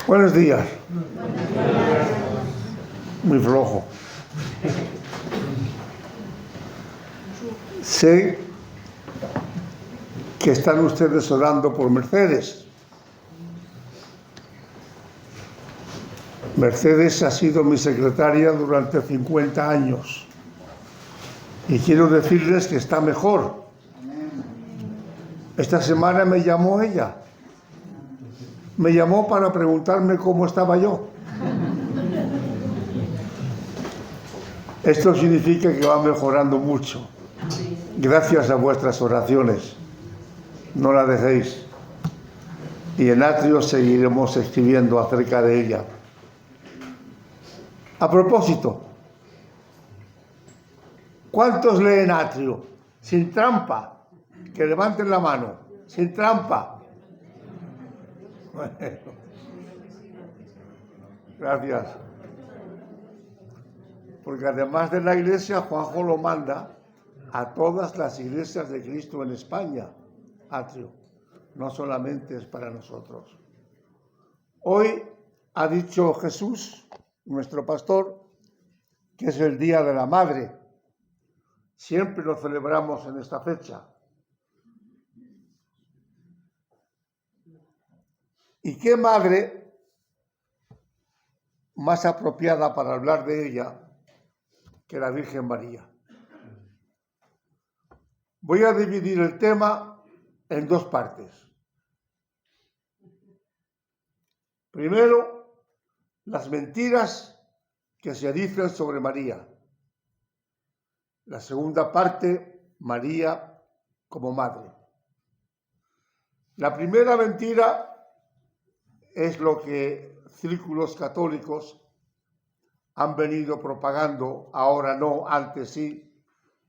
Buenos días. Muy flojo. Sé que están ustedes orando por Mercedes. Mercedes ha sido mi secretaria durante 50 años y quiero decirles que está mejor. Esta semana me llamó ella. Me llamó para preguntarme cómo estaba yo. Esto significa que va mejorando mucho. Gracias a vuestras oraciones. No la dejéis. Y en Atrio seguiremos escribiendo acerca de ella. A propósito, ¿cuántos leen Atrio? Sin trampa. Que levanten la mano. Sin trampa. Bueno, gracias. Porque además de la iglesia, Juanjo lo manda a todas las iglesias de Cristo en España, Atrio. No solamente es para nosotros. Hoy ha dicho Jesús, nuestro pastor, que es el Día de la Madre. Siempre lo celebramos en esta fecha. ¿Y qué madre más apropiada para hablar de ella que la Virgen María? Voy a dividir el tema en dos partes. Primero, las mentiras que se dicen sobre María. La segunda parte, María como madre. La primera mentira es lo que círculos católicos han venido propagando, ahora no, antes sí,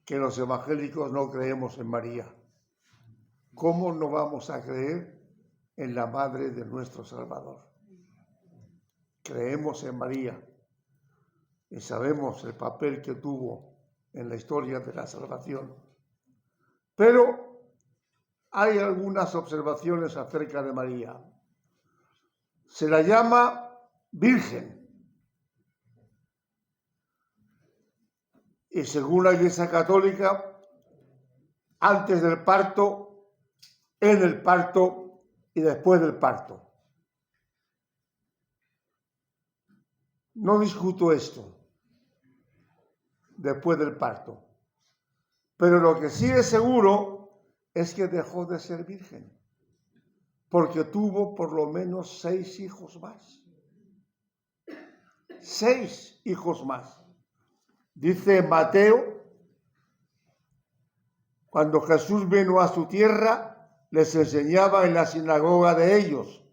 que los evangélicos no creemos en María. ¿Cómo no vamos a creer en la madre de nuestro Salvador? Creemos en María y sabemos el papel que tuvo en la historia de la salvación. Pero hay algunas observaciones acerca de María. Se la llama Virgen. Y según la Iglesia Católica, antes del parto, en el parto y después del parto. No discuto esto, después del parto. Pero lo que sí es seguro es que dejó de ser virgen, porque tuvo por lo menos 6 hijos más. 6 hijos más. Dice Mateo, cuando Jesús vino a su tierra, les enseñaba en la sinagoga de ellos,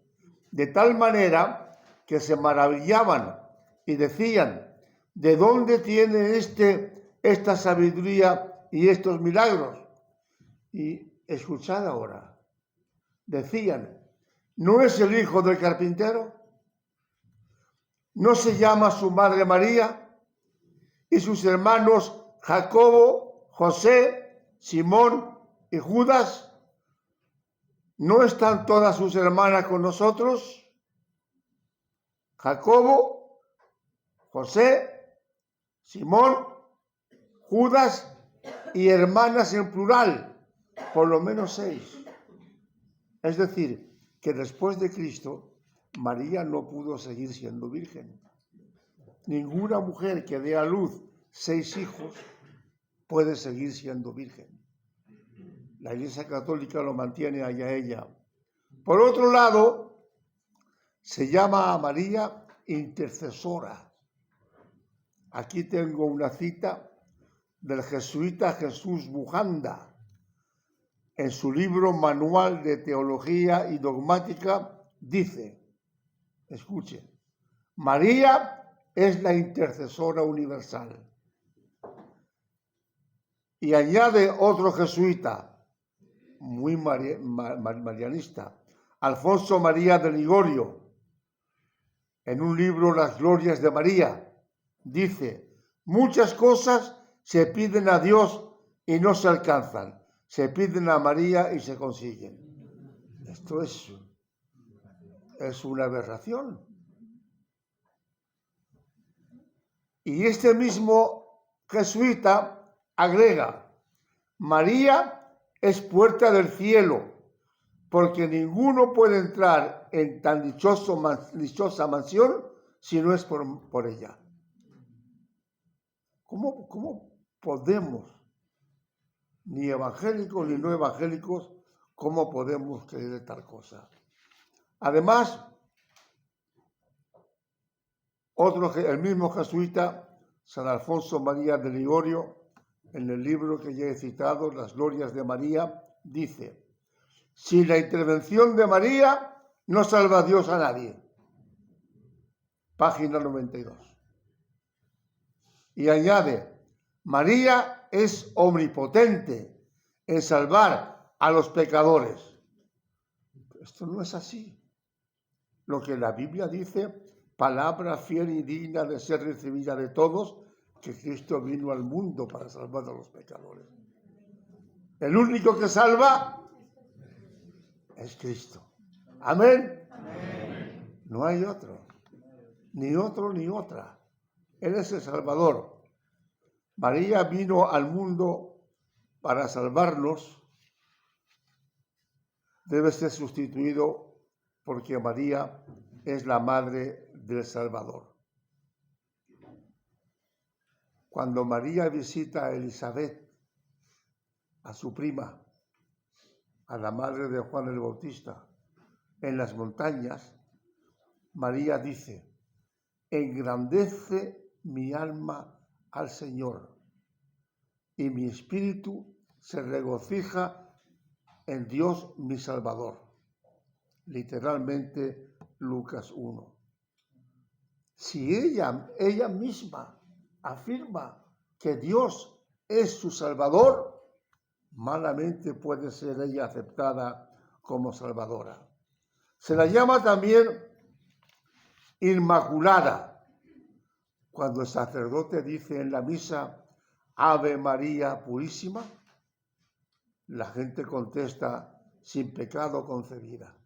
de tal manera que se maravillaban y decían, ¿de dónde tiene esta sabiduría y estos milagros? Y escuchad ahora, decían, ¿no es el hijo del carpintero? ¿No se llama su madre María? ¿Y sus hermanos Jacobo, José, Simón y Judas? ¿No están todas sus hermanas con nosotros? Jacobo, José, Simón, Judas y hermanas en plural, por lo menos 6. Es decir, que después de Cristo, María no pudo seguir siendo virgen. Ninguna mujer que dé a luz 6 hijos puede seguir siendo virgen. La Iglesia Católica lo mantiene allá ella. Por otro lado, se llama a María intercesora. Aquí tengo una cita del jesuita Jesús Bujanda. En su libro Manual de Teología y Dogmática dice, escuchen, María es la intercesora universal. Y añade otro jesuita, muy marianista, Alfonso María de Ligorio, en un libro Las Glorias de María, dice, muchas cosas se piden a Dios y no se alcanzan, se piden a María y se consiguen. Esto es una aberración. Y este mismo jesuita agrega: María es puerta del cielo, porque ninguno puede entrar en tan dichosa mansión si no es por ella. ¿Cómo podemos, ni evangélicos ni no evangélicos, cómo podemos creer tal cosa? Además, el mismo jesuita, San Alfonso María de Ligorio, en el libro que ya he citado, Las Glorias de María, dice: sin la intervención de María no salva Dios a nadie. Página 92. Y añade: María es omnipotente en salvar a los pecadores. Esto no es así. Lo que la Biblia dice, palabra fiel y digna de ser recibida de todos, que Cristo vino al mundo para salvar a los pecadores. El único que salva es Cristo. Amén. Amén. No hay otro, ni otra. Él es el Salvador. María vino al mundo para salvarnos. Debe ser sustituido porque María es la madre del Salvador. Cuando María visita a Elizabeth, a su prima, a la madre de Juan el Bautista, en las montañas, María dice: engrandece mi alma al Señor, y mi espíritu se regocija en Dios mi Salvador. Literalmente, Lucas 1. Si ella misma afirma que Dios es su Salvador, malamente puede ser ella aceptada como salvadora. Se la llama también Inmaculada. Cuando el sacerdote dice en la misa Ave María Purísima, la gente contesta: sin pecado concebida.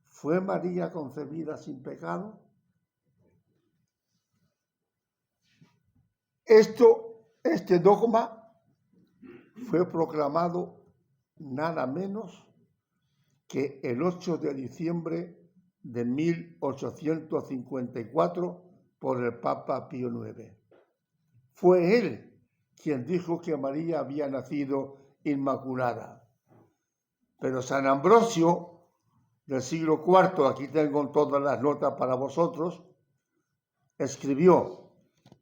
¿Fue María concebida sin pecado? Este dogma fue proclamado nada menos que el 8 de diciembre de 1854 por el Papa Pío IX. Fue él quien dijo que María había nacido inmaculada. Pero San Ambrosio, del siglo IV, aquí tengo todas las notas para vosotros, escribió: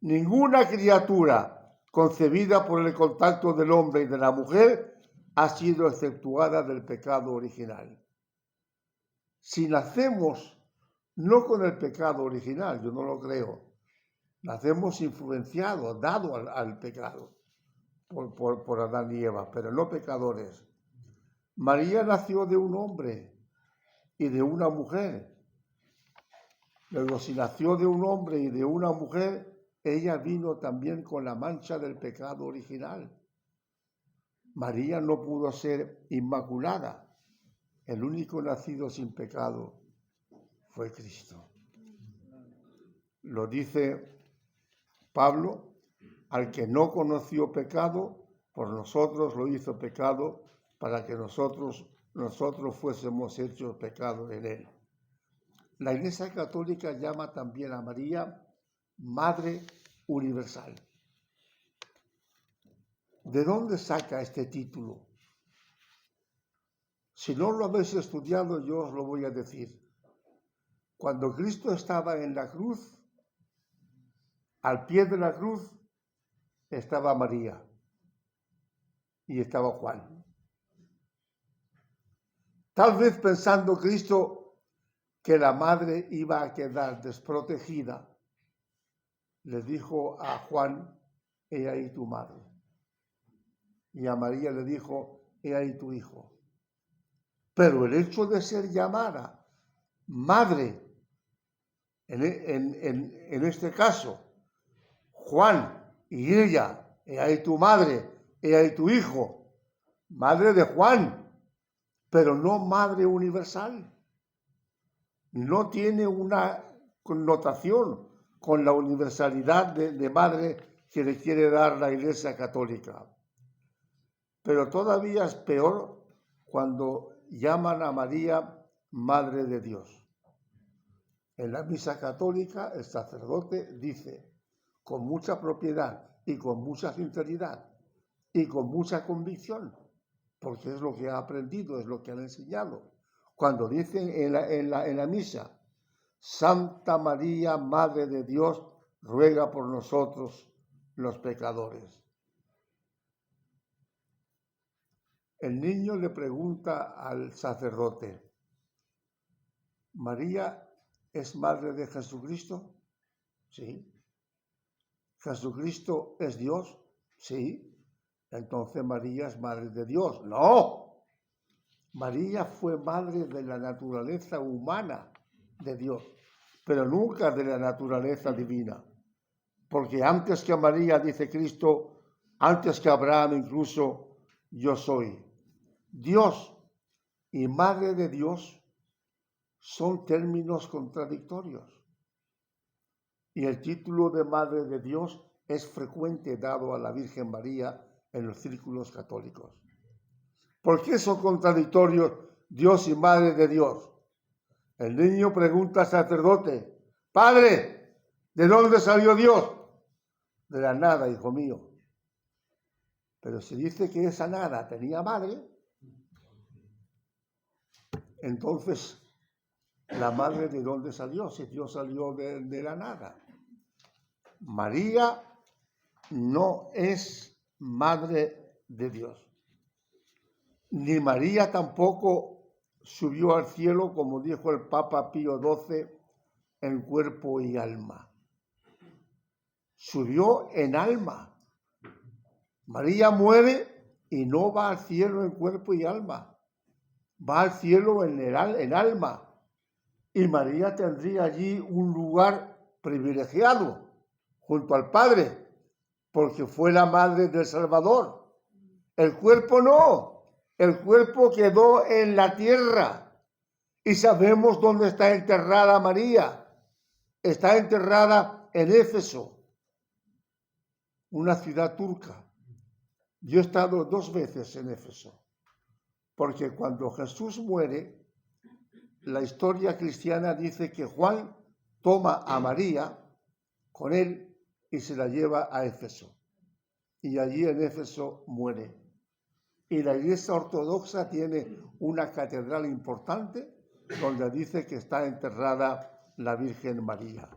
ninguna criatura concebida por el contacto del hombre y de la mujer ha sido exceptuada del pecado original. Si nacemos no con el pecado original, yo no lo creo, nacemos influenciados, dados al pecado por Adán y Eva, pero no pecadores. María nació de un hombre y de una mujer. Luego, si nació de un hombre y de una mujer, ella vino también con la mancha del pecado original. María no pudo ser inmaculada. El único nacido sin pecado fue Cristo. Lo dice Pablo: al que no conoció pecado, por nosotros lo hizo pecado, para que nosotros fuésemos hechos pecado en él. La Iglesia Católica llama también a María Madre Universal. ¿De dónde saca este título? Si no lo habéis estudiado, yo os lo voy a decir. Cuando Cristo estaba en la cruz, al pie de la cruz estaba María y estaba Juan. Tal vez pensando Cristo que la madre iba a quedar desprotegida, le dijo a Juan: he ahí tu madre. Y a María le dijo: he ahí tu hijo. Pero el hecho de ser llamada madre, en este caso, Juan y ella: he ahí tu madre, he ahí tu hijo, madre de Juan, pero no madre universal. No tiene una connotación con la universalidad de madre que le quiere dar la Iglesia Católica. Pero todavía es peor cuando llaman a María Madre de Dios. En la misa católica el sacerdote dice con mucha propiedad y con mucha sinceridad y con mucha convicción, porque es lo que ha aprendido, es lo que han enseñado. Cuando dicen en la misa, Santa María, Madre de Dios, ruega por nosotros los pecadores. El niño le pregunta al sacerdote, ¿María es madre de Jesucristo? Sí. ¿Jesucristo es Dios? Sí. Entonces María es madre de Dios. No. María fue madre de la naturaleza humana de Dios, pero nunca de la naturaleza divina. Porque antes que María, dice Cristo, antes que Abraham incluso, yo soy. Dios y Madre de Dios son términos contradictorios. Y el título de Madre de Dios es frecuente dado a la Virgen María en los círculos católicos. ¿Por qué son contradictorios Dios y Madre de Dios? El niño pregunta al sacerdote, Padre, ¿de dónde salió Dios? De la nada, hijo mío. Pero si dice que esa nada tenía madre, entonces, ¿la madre de dónde salió? Si Dios salió de la nada. María no es madre de Dios. Ni María tampoco subió al cielo, como dijo el Papa Pío XII, en cuerpo y alma. Subió en alma. María muere y no va al cielo en cuerpo y alma. Va al cielo en alma. Y María tendría allí un lugar privilegiado junto al Padre, porque fue la madre del Salvador. El cuerpo no, el cuerpo quedó en la tierra. Y sabemos dónde está enterrada María. Está enterrada en Éfeso, una ciudad turca. Yo he estado 2 veces en Éfeso, porque cuando Jesús muere, la historia cristiana dice que Juan toma a María con él y se la lleva a Éfeso. Y allí en Éfeso muere. Y la Iglesia Ortodoxa tiene una catedral importante donde dice que está enterrada la Virgen María.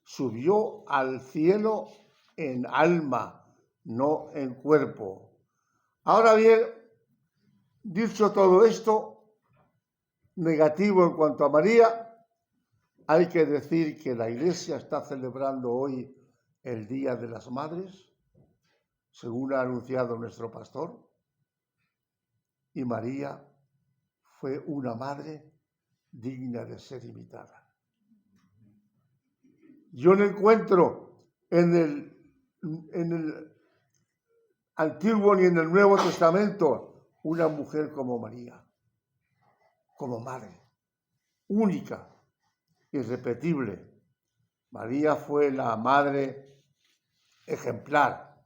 Subió al cielo en alma, no en cuerpo. Ahora bien, dicho todo esto, negativo en cuanto a María, hay que decir que la Iglesia está celebrando hoy el Día de las Madres, según ha anunciado nuestro pastor, y María fue una madre digna de ser imitada. Yo no encuentro en el Antiguo ni en el Nuevo Testamento una mujer como María, como madre, única, irrepetible. María fue la madre ejemplar.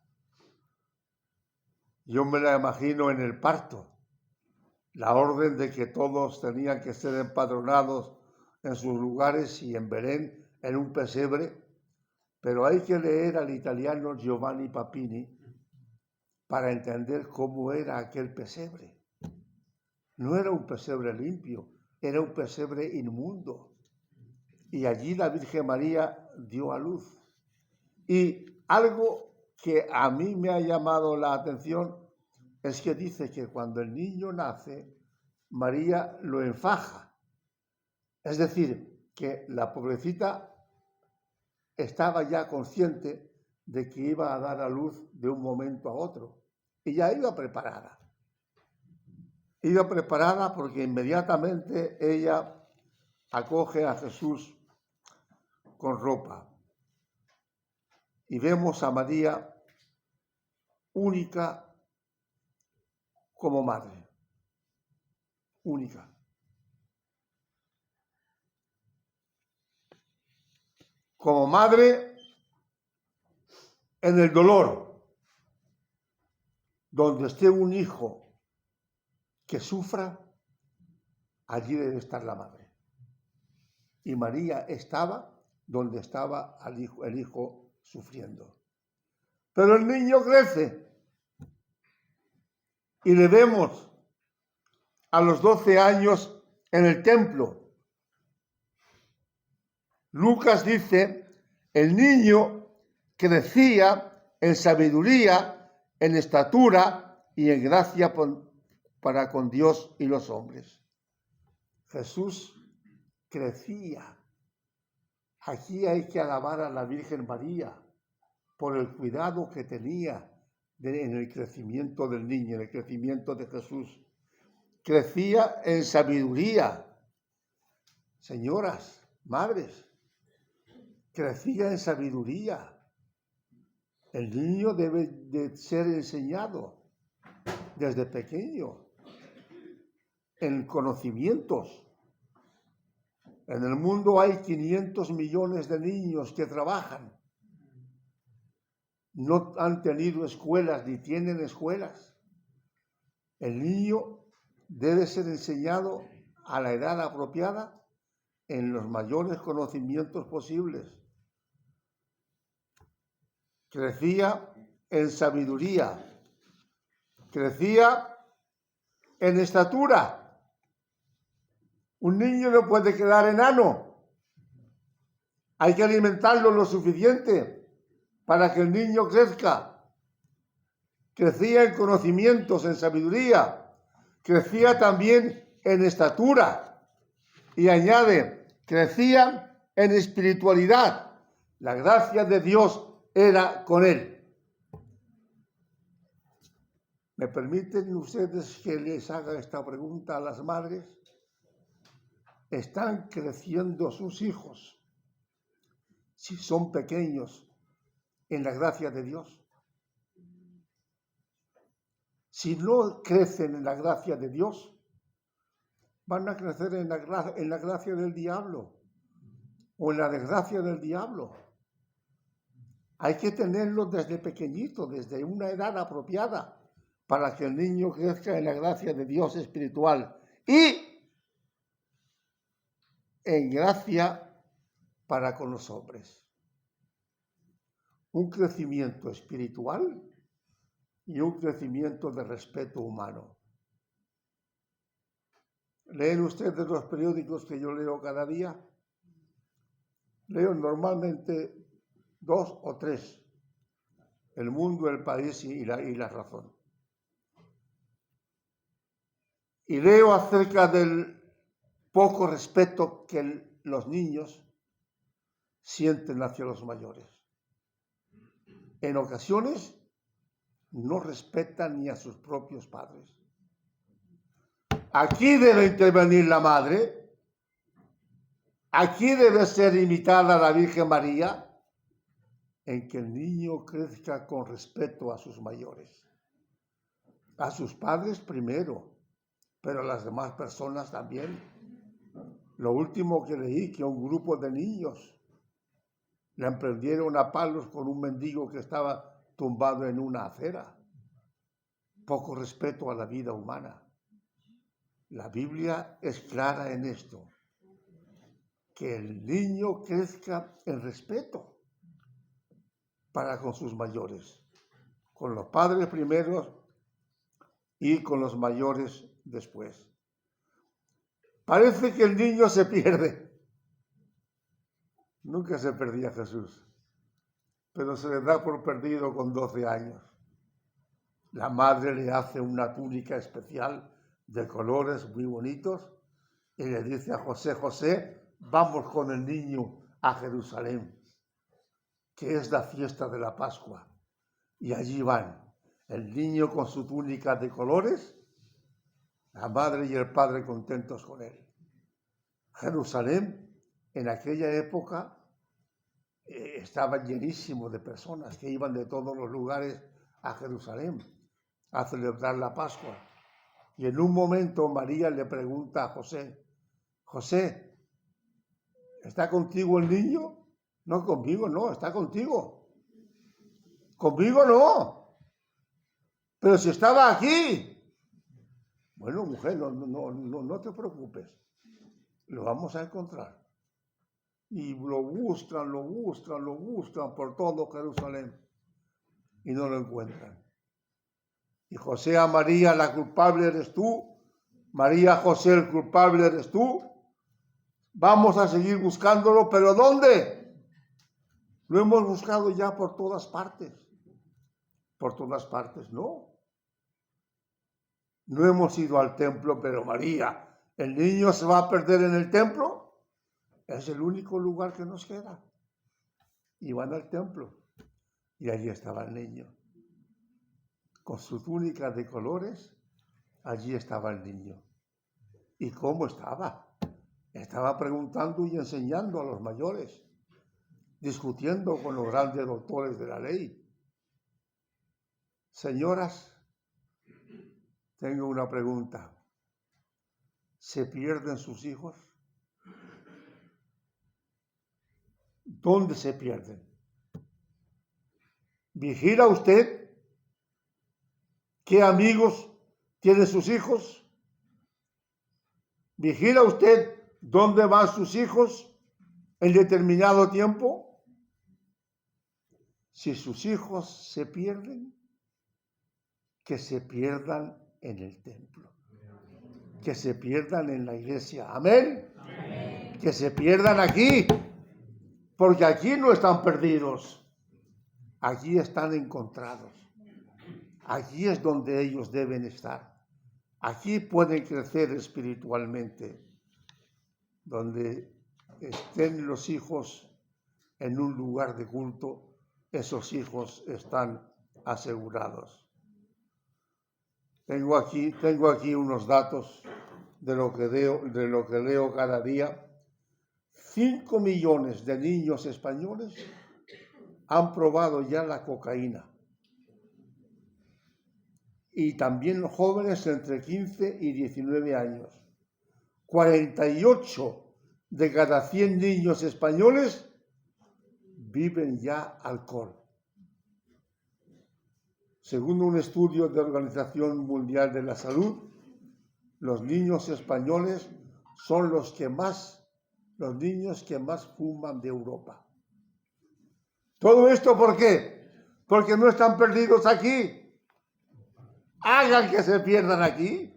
Yo me la imagino en el parto, la orden de que todos tenían que ser empadronados en sus lugares y en Belén, en un pesebre, pero hay que leer al italiano Giovanni Papini para entender cómo era aquel pesebre. No era un pesebre limpio, era un pesebre inmundo. Y allí la Virgen María dio a luz. Y algo que a mí me ha llamado la atención es que dice que cuando el niño nace, María lo enfaja. Es decir, que la pobrecita estaba ya consciente de que iba a dar a luz de un momento a otro. Y ya iba preparada. Iba preparada porque inmediatamente ella acoge a Jesús con ropa. Y vemos a María única como madre. Única. como madre en el dolor. Donde esté un hijo que sufra, allí debe estar la madre. Y María estaba donde estaba el hijo sufriendo. Pero el niño crece y le vemos a los 12 años en el templo. Lucas dice, el niño crecía en sabiduría, en estatura y en gracia para con Dios y los hombres. Jesús crecía. Aquí hay que alabar a la Virgen María por el cuidado que tenía en el crecimiento del niño, en el crecimiento de Jesús. Crecía en sabiduría. Señoras, madres, crecía en sabiduría. El niño debe de ser enseñado desde pequeño en conocimientos. En el mundo hay 500 millones de niños que trabajan. No han tenido escuelas ni tienen escuelas. El niño debe ser enseñado a la edad apropiada en los mayores conocimientos posibles. Crecía en sabiduría, crecía en estatura. Un niño no puede quedar enano. Hay que alimentarlo lo suficiente para que el niño crezca. Crecía en conocimientos, en sabiduría. Crecía también en estatura. Y añade, crecía en espiritualidad. La gracia de Dios era con él. ¿Me permiten ustedes que les haga esta pregunta a las madres? ¿Están creciendo sus hijos, si son pequeños, en la gracia de Dios? Si no crecen en la gracia de Dios, van a crecer en la gracia del diablo o en la desgracia del diablo. Hay que tenerlos desde pequeñito, desde una edad apropiada, para que el niño crezca en la gracia de Dios espiritual y en gracia para con los hombres. Un crecimiento espiritual y un crecimiento de respeto humano. ¿Leen ustedes los periódicos que yo leo cada día? Leo normalmente 2 o 3. El Mundo, El País y la Razón. Y leo acerca del poco respeto que los niños sienten hacia los mayores. En ocasiones no respetan ni a sus propios padres. Aquí debe intervenir la madre. Aquí debe ser imitada la Virgen María, en que el niño crezca con respeto a sus mayores. A sus padres primero, pero a las demás personas también. Lo último que leí, que un grupo de niños le emprendieron a palos con un mendigo que estaba tumbado en una acera. Poco respeto a la vida humana. La Biblia es clara en esto, que el niño crezca en respeto para con sus mayores, con los padres primeros y con los mayores después. Parece que el niño se pierde. Nunca se perdía Jesús, pero se le da por perdido con 12 años. La madre le hace una túnica especial de colores muy bonitos y le dice a José, José, vamos con el niño a Jerusalén, que es la fiesta de la Pascua. Y allí van, el niño con su túnica de colores, la madre y el padre contentos con él. Jerusalén, en aquella época, estaba llenísimo de personas que iban de todos los lugares a Jerusalén a celebrar la Pascua. Y en un momento María le pregunta a José, José, ¿está contigo el niño? No, conmigo no, está contigo. Conmigo no. Pero si estaba aquí. Bueno, mujer, no te preocupes. Lo vamos a encontrar. Y lo buscan por todo Jerusalén. Y no lo encuentran. Y José a María, la culpable eres tú. María, José, el culpable eres tú. Vamos a seguir buscándolo, pero ¿dónde? Lo hemos buscado ya por todas partes. Por todas partes, no. No hemos ido al templo, pero María, ¿el niño se va a perder en el templo? Es el único lugar que nos queda. Y van al templo. Y allí estaba el niño. Con su túnica de colores, allí estaba el niño. ¿Y cómo estaba? Estaba preguntando y enseñando a los mayores, discutiendo con los grandes doctores de la ley. Señoras, tengo una pregunta. ¿Se pierden sus hijos? ¿Dónde se pierden? ¿Vigila usted qué amigos tienen sus hijos? ¿Vigila usted dónde van sus hijos en determinado tiempo? Si sus hijos se pierden, que se pierdan en el templo, que se pierdan en la iglesia. Amén. Amén. Que se pierdan aquí, porque aquí no están perdidos, aquí están encontrados. Aquí es donde ellos deben estar. Aquí pueden crecer espiritualmente. Donde estén los hijos en un lugar de culto, esos hijos están asegurados. Tengo aquí unos datos de lo que leo cada día. 5 millones de niños españoles han probado ya la cocaína. Y también los jóvenes entre 15 y 19 años. 48 de cada 100 niños españoles viven ya alcohol. Según un estudio de la Organización Mundial de la Salud, los niños españoles son los niños que más fuman de Europa. ¿Todo esto por qué? Porque no están perdidos aquí. Hagan que se pierdan aquí,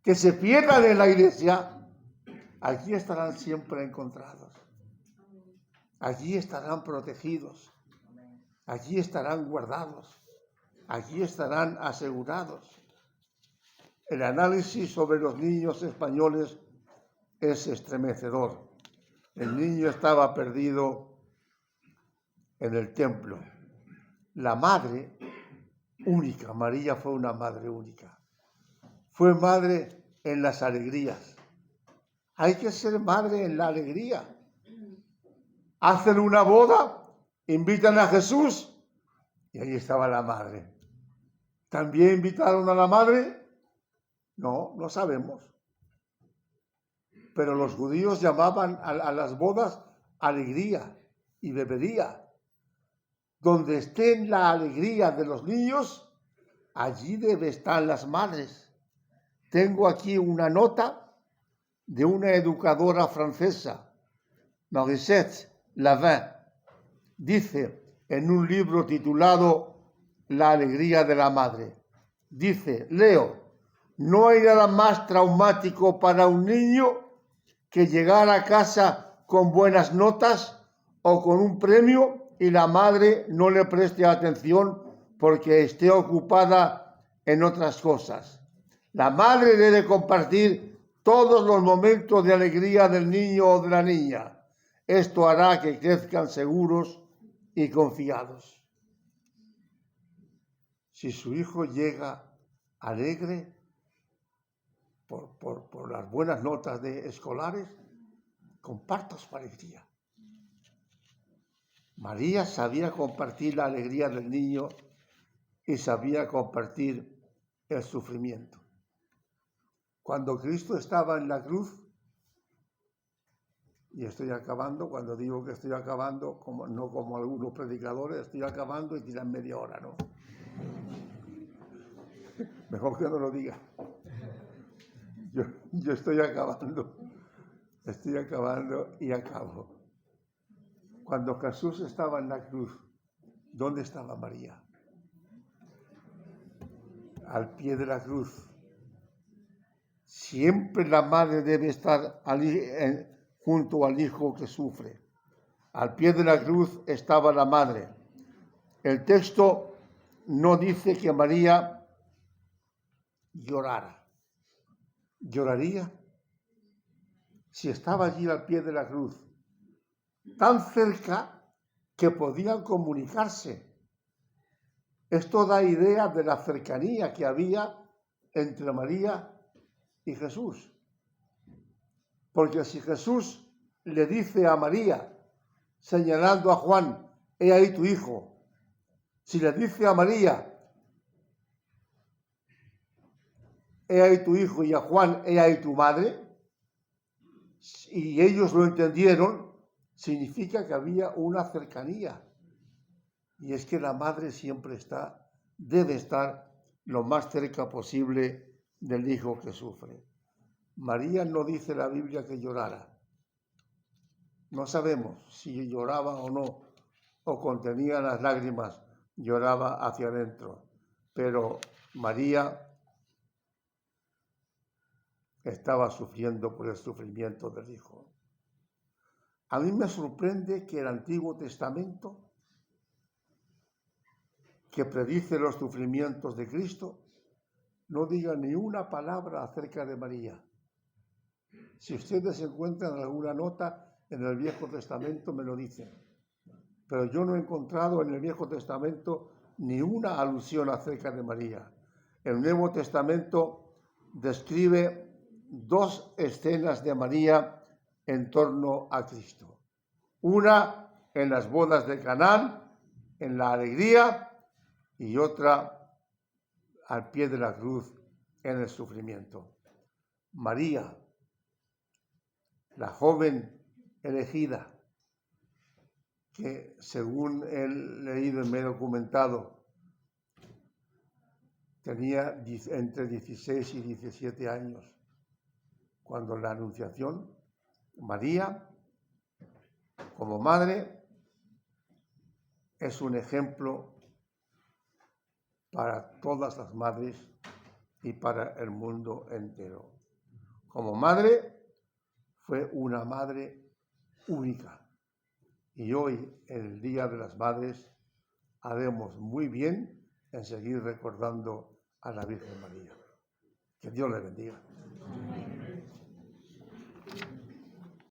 que se pierdan en la iglesia. Aquí estarán siempre encontrados. Allí estarán protegidos. Allí estarán guardados. Allí estarán asegurados. El análisis sobre los niños españoles es estremecedor. El niño estaba perdido en el templo. La madre única, María fue una madre única. Fue madre en las alegrías. Hay que ser madre en la alegría. Hacen una boda, invitan a Jesús y ahí estaba la madre. ¿También invitaron a la madre? No, no sabemos. Pero los judíos llamaban a las bodas alegría y bebería. Donde esté la alegría de los niños, allí debe estar las madres. Tengo aquí una nota de una educadora francesa, Marisette Lavin. Dice en un libro titulado La alegría de la madre. Dice, leo, no hay nada más traumático para un niño que llegar a casa con buenas notas o con un premio y la madre no le preste atención porque esté ocupada en otras cosas. La madre debe compartir todos los momentos de alegría del niño o de la niña. Esto hará que crezcan seguros y confiados. Si su hijo llega alegre por las buenas notas escolares, comparta su alegría. María sabía compartir la alegría del niño y sabía compartir el sufrimiento. Cuando Cristo estaba en la cruz, Y estoy acabando, cuando digo que estoy acabando, no como algunos predicadores, estoy acabando y tiran media hora, ¿no? Mejor que no lo diga. Yo estoy acabando y acabo. Cuando Jesús estaba en la cruz, ¿dónde estaba María? Al pie de la cruz. Siempre la madre debe estar junto al hijo que sufre. Al pie de la cruz estaba la madre. El texto no dice que María llorara. ¿Lloraría? Si estaba allí al pie de la cruz, tan cerca que podían comunicarse. Esto da idea de la cercanía que había entre María y Jesús. Porque si Jesús le dice a María, señalando a Juan, he ahí tu hijo, si le dice a María, he ahí tu hijo, y a Juan, he ahí tu madre, y ellos lo entendieron, significa que había una cercanía. Y es que la madre siempre debe estar lo más cerca posible del hijo que sufre. María no dice la Biblia que llorara. No sabemos si lloraba o no, o contenía las lágrimas, lloraba hacia adentro. Pero María estaba sufriendo por el sufrimiento del hijo. A mí me sorprende que el Antiguo Testamento, que predice los sufrimientos de Cristo, no diga ni una palabra acerca de María. Si ustedes encuentran alguna nota en el Viejo Testamento, me lo dicen. Pero yo no he encontrado en el Viejo Testamento ni una alusión acerca de María. El Nuevo Testamento describe 2 escenas de María en torno a Cristo. Una en las bodas de Caná, en la alegría, y otra al pie de la cruz, en el sufrimiento. María, la joven elegida, que según he leído y me he documentado, tenía entre 16 y 17 años, cuando la Anunciación, María, como madre, es un ejemplo para todas las madres y para el mundo entero. Como madre, fue una madre única. Y hoy, en el Día de las Madres, haremos muy bien en seguir recordando a la Virgen María. Que Dios le bendiga.